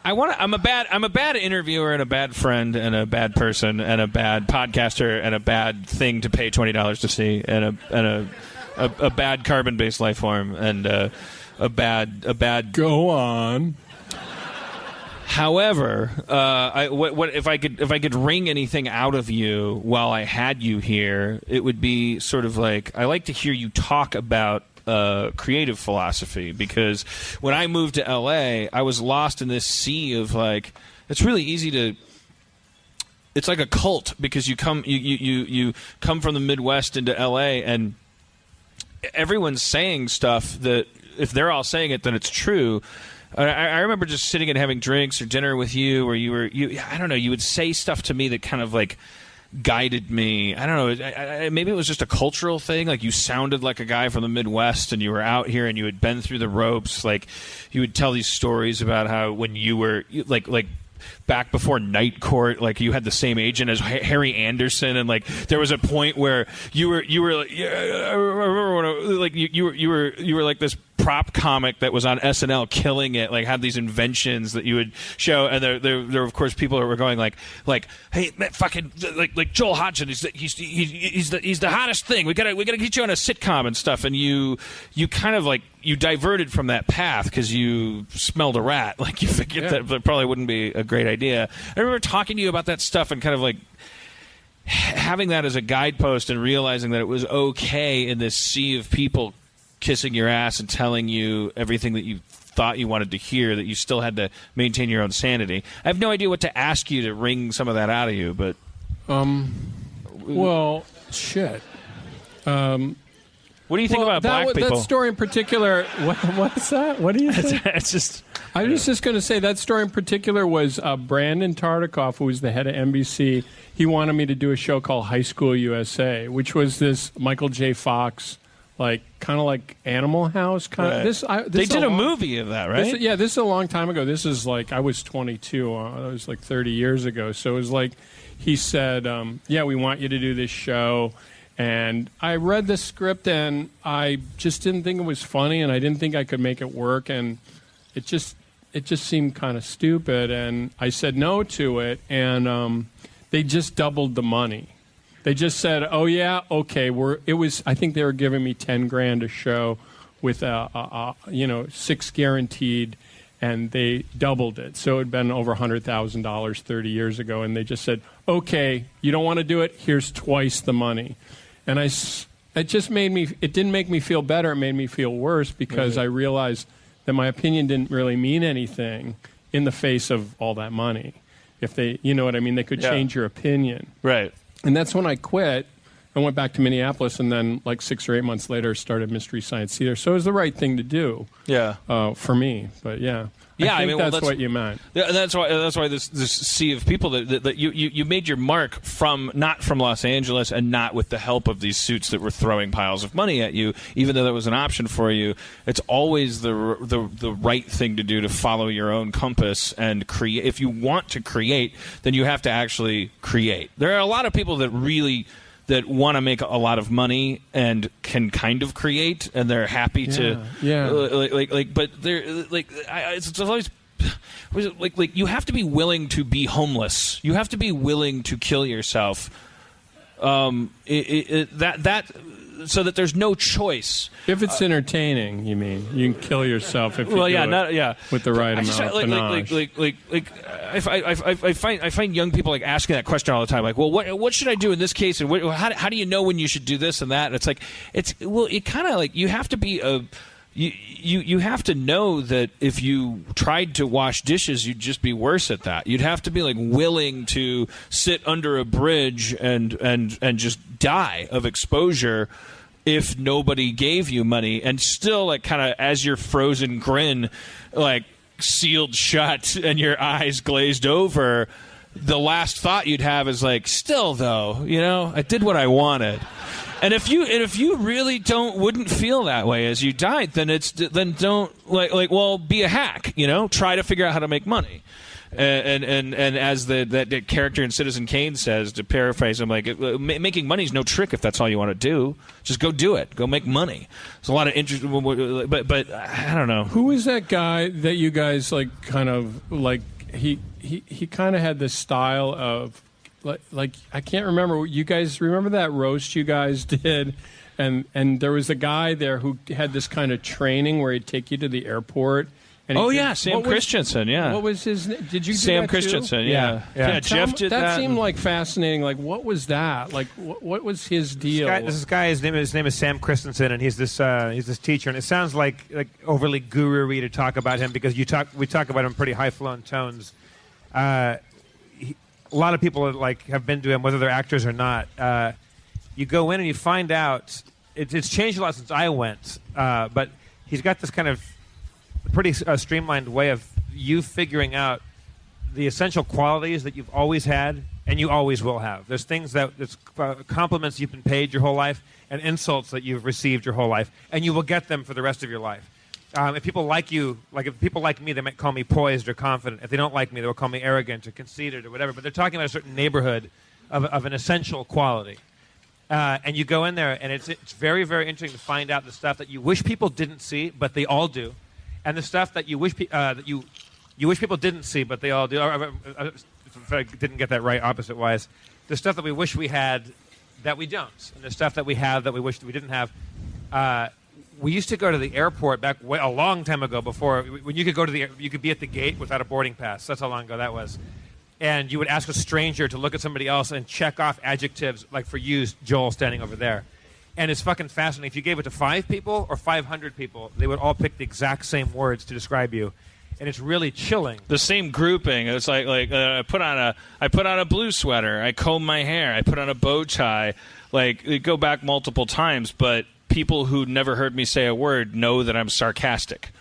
I'm a bad interviewer and a bad friend and a bad person and a bad podcaster and a bad thing to pay $20 to see and a bad carbon-based life form and a bad. Go on. However, what if I could wring anything out of you while I had you here? It would be sort of like I like to hear you talk about creative philosophy, because when I moved to LA, I was lost in this sea of like it's really easy to. It's like a cult because you come from the Midwest into LA and everyone's saying stuff that if they're all saying it, then it's true. I remember just sitting and having drinks or dinner with you, where I don't know, you would say stuff to me that kind of like guided me. I don't know, maybe it was just a cultural thing. Like you sounded like a guy from the Midwest, and you were out here and you had been through the ropes. Like you would tell these stories about how when you were like back before Night Court, like you had the same agent as Harry Anderson, and like there was a point where you were like, I remember when you were like this prop comic that was on SNL killing it, like had these inventions that you would show, and there were of course people that were going like hey man, fucking like Joel Hodgson, he's the hottest thing, we gotta get you on a sitcom and stuff, and you kind of like you diverted from that path because you smelled a rat, like you figured that probably wouldn't be a great idea. I remember talking to you about that stuff and kind of like having that as a guidepost and realizing that it was okay in this sea of people kissing your ass and telling you everything that you thought you wanted to hear, that you still had to maintain your own sanity. I have no idea what to ask you to wring some of that out of you, but well, shit. What do you think about black people? That story in particular, what's that? What do you think? It's just... I was just going to say that story in particular was Brandon Tartikoff, who was the head of NBC. He wanted me to do a show called High School USA, which was this Michael J. Fox, like kind of like Animal House kind of. Right. They did a movie of that, right? This is a long time ago. This is like I was 22. It was like 30 years ago. So it was like he said, we want you to do this show. And I read the script, and I just didn't think it was funny, and I didn't think I could make it work, and it just seemed kind of stupid, and I said no to it, and they just doubled the money. They just said, "Oh yeah, okay." I think they were giving me $10,000 a show with 6 guaranteed, and they doubled it. So it had been over $100,000 30 years ago, and they just said, "Okay, you don't want to do it? Here's twice the money." And it just made me. It didn't make me feel better. It made me feel worse because I realized that my opinion didn't really mean anything in the face of all that money. If they, you know what I mean, they could change your opinion. Right. And that's when I quit. I went back to Minneapolis, and then like 6 or 8 months later, started Mystery Science Theater. So it was the right thing to do. Yeah. For me, but yeah. I think that's what you meant. That's why this sea of people that you made your mark not from Los Angeles, and not with the help of these suits that were throwing piles of money at you, even though that was an option for you. It's always the right thing to do, to follow your own compass and create. If you want to create, then you have to actually create. There are a lot of people that want to make a lot of money and can kind of create, and they're happy to but they're it's always like you have to be willing to be homeless. You have to be willing to kill yourself. So that there's no choice. If it's entertaining, you mean you can kill yourself if you with the right amount of panache. I find young people like asking that question all the time. Like, well, what should I do in this case? And how do you know when you should do this and that? And it's like it kind of like you have to be you have to know that if you tried to wash dishes, you'd just be worse at that. You'd have to be like willing to sit under a bridge and just die of exposure if nobody gave you money, and still like kind of as your frozen grin like sealed shut and your eyes glazed over, the last thought you'd have is like, still though, I did what I wanted. And if you really wouldn't feel that way as you died, then don't be a hack, try to figure out how to make money. And as that character in Citizen Kane says, to paraphrase him, like making money is no trick if that's all you want to do. Just go do it. Go make money. There's a lot of interest, but I don't know. Who is that guy that you guys like kind of like he kind of had this style of like I can't remember. You guys remember that roast you guys did? And there was a guy there who had this kind of training where he'd take you to the airport. And Sam Christensen, yeah. What was his name? Did you do Sam that Christensen, too? Yeah, Jeff did that. That seemed like fascinating. Like, what was that? Like, what was his deal? This guy, his name is Sam Christensen, and he's this teacher. And it sounds like overly guru-y to talk about him because we talk about him in pretty high-flown tones. A lot of people have been to him, whether they're actors or not. You go in and you find out it's changed a lot since I went, but he's got this kind of pretty streamlined way of you figuring out the essential qualities that you've always had and you always will have. There's things it's compliments you've been paid your whole life and insults that you've received your whole life, and you will get them for the rest of your life. If people like you, if people like me, they might call me poised or confident. If they don't like me, they will call me arrogant or conceited or whatever. But they're talking about a certain neighborhood of an essential quality. And you go in there, and it's very, very interesting to find out the stuff that you wish people didn't see, but they all do, and the stuff that you wish you wish people didn't see, but they all do. If I didn't get that right, opposite wise, the stuff that we wish we had that we don't, and the stuff that we have that we wish that we didn't have. We used to go to the airport back a long time ago. Before when you could be at the gate without a boarding pass. That's how long ago that was. And you would ask a stranger to look at somebody else and check off adjectives, like for you, Joel, standing over there. And it's fucking fascinating. If you gave it to 5 people or 500 people, they would all pick the exact same words to describe you. And it's really chilling. The same grouping. It's like I put on a blue sweater. I comb my hair. I put on a bow tie. Like, they go back multiple times, but people who never heard me say a word know that I'm sarcastic.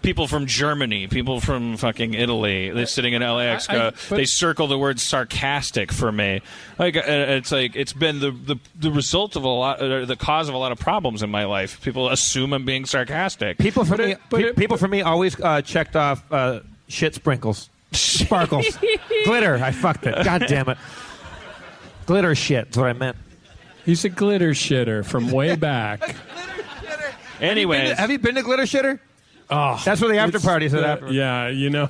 People from Germany, people from fucking Italy, they're sitting in LAX, they circle the word sarcastic for me. Like, it's like it's been the result of the cause of a lot of problems in my life. People assume I'm being sarcastic. People for me always checked off shit sprinkles, sparkles, glitter. I fucked it. God damn it. Glitter shit is what I meant. He's a glitter shitter from way back. Anyways, have you been to Glitter Shitter? Oh, that's where the after party is at. Yeah, you know.